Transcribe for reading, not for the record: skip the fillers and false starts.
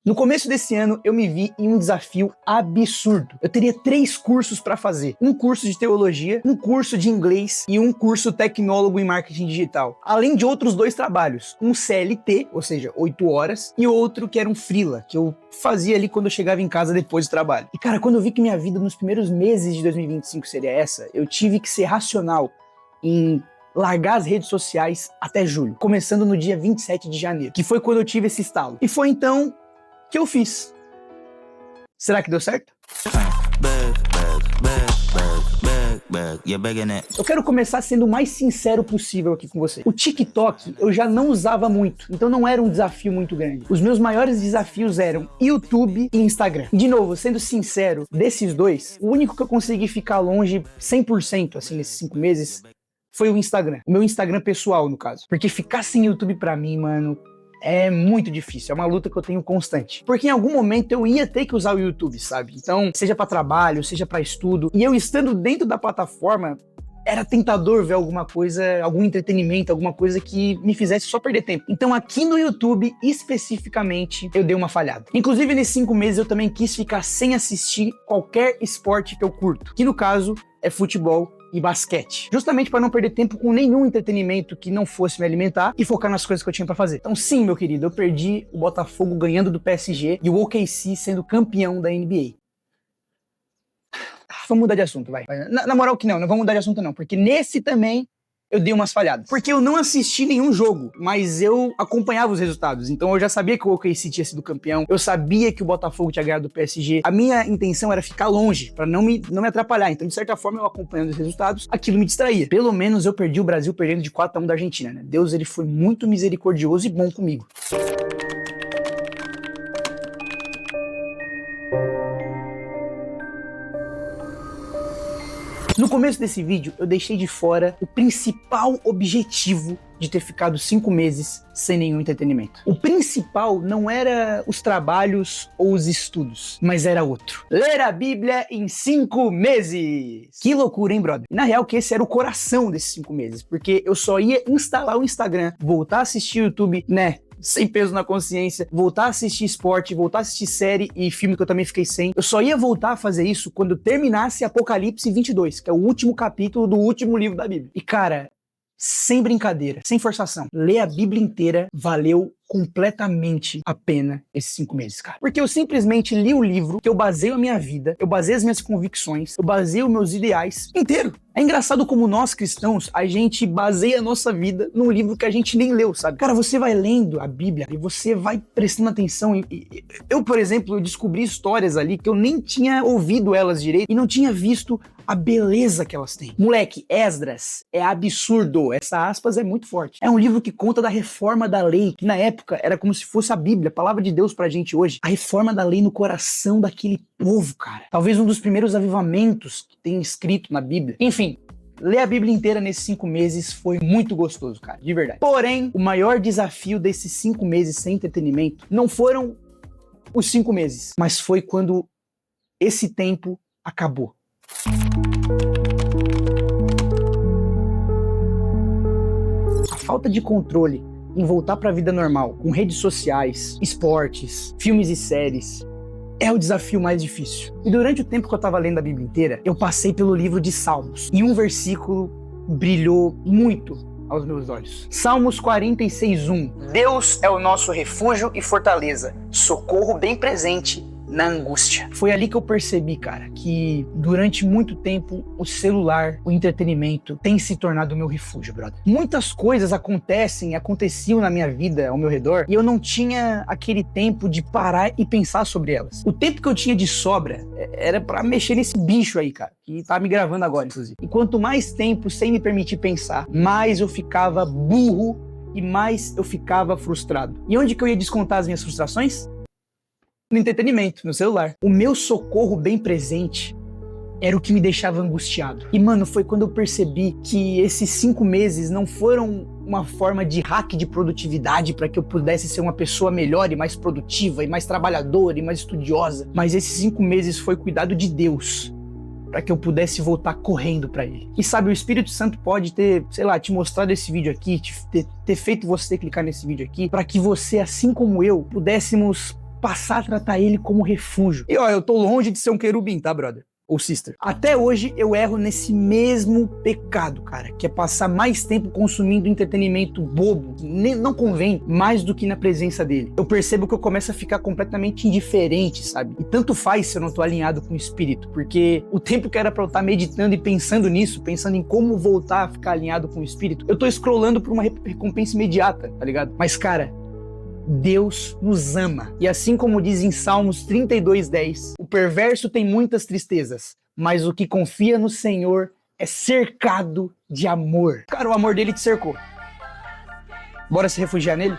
No começo desse ano, eu me vi em um desafio absurdo. Eu teria 3 cursos para fazer. Um curso de teologia, um curso de inglês e um curso tecnólogo em marketing digital. Além de outros 2 trabalhos. Um CLT, ou seja, 8 horas, e outro que era um freela, que eu fazia ali quando eu chegava em casa depois do trabalho. E cara, quando eu vi que minha vida nos primeiros meses de 2025 seria essa, eu tive que ser racional em largar as redes sociais até julho, começando no dia 27 de janeiro, que foi quando eu tive esse estalo. E foi então que eu fiz. Será que deu certo? Eu quero começar sendo o mais sincero possível aqui com você. O TikTok eu já não usava muito, então não era um desafio muito grande. Os meus maiores desafios eram YouTube e Instagram. De novo, sendo sincero, desses 2, o único que eu consegui ficar longe 100% assim nesses 5 meses foi o Instagram. O meu Instagram pessoal, no caso. Porque ficar sem YouTube pra mim, mano, é muito difícil, é uma luta que eu tenho constante. Porque em algum momento eu ia ter que usar o YouTube, sabe? Então, seja pra trabalho, seja pra estudo. E eu estando dentro da plataforma, era tentador ver alguma coisa, algum entretenimento, alguma coisa que me fizesse só perder tempo. Então aqui no YouTube, especificamente, eu dei uma falhada. Inclusive, nesses 5 meses eu também quis ficar sem assistir qualquer esporte que eu curto. Que no caso, é futebol e basquete. Justamente para não perder tempo com nenhum entretenimento que não fosse me alimentar e focar nas coisas que eu tinha para fazer. Então sim, meu querido, eu perdi o Botafogo ganhando do PSG e o OKC sendo campeão da NBA. Vamos mudar de assunto, vai. Na moral que não vamos mudar de assunto não, porque nesse também eu dei umas falhadas. Porque eu não assisti nenhum jogo, mas eu acompanhava os resultados. Então eu já sabia que o OKC tinha sido campeão, eu sabia que o Botafogo tinha ganhado do PSG. A minha intenção era ficar longe, pra não me atrapalhar. Então, de certa forma, eu acompanhando os resultados, aquilo me distraía. Pelo menos eu perdi o Brasil perdendo de 4-1 da Argentina, né? Deus, ele foi muito misericordioso e bom comigo. No começo desse vídeo, eu deixei de fora o principal objetivo de ter ficado 5 meses sem nenhum entretenimento. O principal não era os trabalhos ou os estudos, mas era outro. Ler a Bíblia em 5 meses! Que loucura, hein, brother? E na real que esse era o coração desses 5 meses, porque eu só ia instalar o Instagram, voltar a assistir o YouTube, né? Sem peso na consciência, voltar a assistir esporte, voltar a assistir série e filme que eu também fiquei sem. Eu só ia voltar a fazer isso quando terminasse Apocalipse 22, que é o último capítulo do último livro da Bíblia. E cara, sem brincadeira, sem forçação, ler a Bíblia inteira valeu completamente a pena esses 5 meses, cara. Porque eu simplesmente li o livro que eu baseio a minha vida, eu baseio as minhas convicções, eu baseio os meus ideais inteiro. É engraçado como nós cristãos, a gente baseia a nossa vida num livro que a gente nem leu, sabe? Cara, você vai lendo a Bíblia e você vai prestando atenção. Eu, por exemplo, eu descobri histórias ali que eu nem tinha ouvido elas direito e não tinha visto a beleza que elas têm. Moleque, Esdras é absurdo. Essa aspas é muito forte. É um livro que conta da reforma da lei, que na época era como se fosse a Bíblia, a palavra de Deus pra gente hoje. A reforma da lei no coração daquele povo, cara. Talvez um dos primeiros avivamentos que tem escrito na Bíblia. Enfim, ler a Bíblia inteira nesses 5 meses foi muito gostoso, cara, de verdade. Porém, o maior desafio desses 5 meses sem entretenimento não foram os 5 meses, mas foi quando esse tempo acabou. A falta de controle em voltar para a vida normal, com redes sociais, esportes, filmes e séries, é o desafio mais difícil. E durante o tempo que eu estava lendo a Bíblia inteira, eu passei pelo livro de Salmos. E um versículo brilhou muito aos meus olhos. Salmos 46:1. Deus é o nosso refúgio e fortaleza, socorro bem presente na angústia. Foi ali que eu percebi, cara, que durante muito tempo o celular, o entretenimento tem se tornado o meu refúgio, brother. Muitas coisas aconteciam na minha vida, ao meu redor, e eu não tinha aquele tempo de parar e pensar sobre elas. O tempo que eu tinha de sobra era pra mexer nesse bicho aí, cara, que tá me gravando agora, inclusive. E quanto mais tempo sem me permitir pensar, mais eu ficava burro e mais eu ficava frustrado. E onde que eu ia descontar as minhas frustrações? No entretenimento, no celular. O meu socorro bem presente era o que me deixava angustiado. E, mano, foi quando eu percebi que esses 5 meses não foram uma forma de hack de produtividade para que eu pudesse ser uma pessoa melhor e mais produtiva e mais trabalhadora e mais estudiosa. Mas esses 5 meses foi cuidado de Deus para que eu pudesse voltar correndo para Ele. E sabe, o Espírito Santo pode ter, sei lá, te mostrado esse vídeo aqui, ter feito você clicar nesse vídeo aqui, para que você, assim como eu, pudéssemos passar a tratar ele como refúgio. E ó, eu tô longe de ser um querubim, tá, brother? Ou sister. Até hoje eu erro nesse mesmo pecado, cara, que é passar mais tempo consumindo entretenimento bobo, que não convém, mais do que na presença dele. Eu percebo que eu começo a ficar completamente indiferente, sabe? E tanto faz se eu não tô alinhado com o espírito, porque o tempo que era pra eu estar meditando e pensando nisso, pensando em como voltar a ficar alinhado com o espírito, eu tô scrollando por uma recompensa imediata, tá ligado? Mas, cara, Deus nos ama. E assim como diz em Salmos 32:10, o perverso tem muitas tristezas, mas o que confia no Senhor é cercado de amor. Cara, o amor dele te cercou. Bora se refugiar nele?